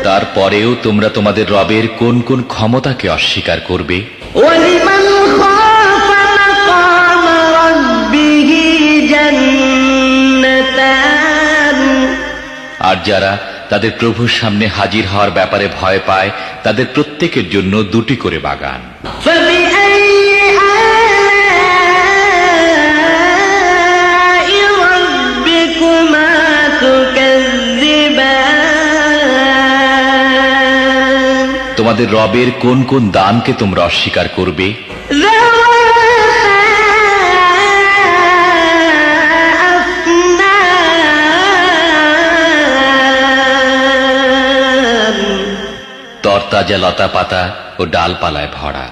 তারপরেও তোমরা তোমাদের রবের কোন কোন ক্ষমতাকে অস্বীকার করবে? আর যারা তাদের প্রভুর সামনে হাজির হওয়ার ব্যাপারে ভয় পায় তাদের প্রত্যেকের জন্য দুটি করে বাগান। তোমাদের রবের কোন কোন দানকে তোমরা অস্বীকার করবে? তরতাজা লতা পাতা ও ডালপালায় ভরা।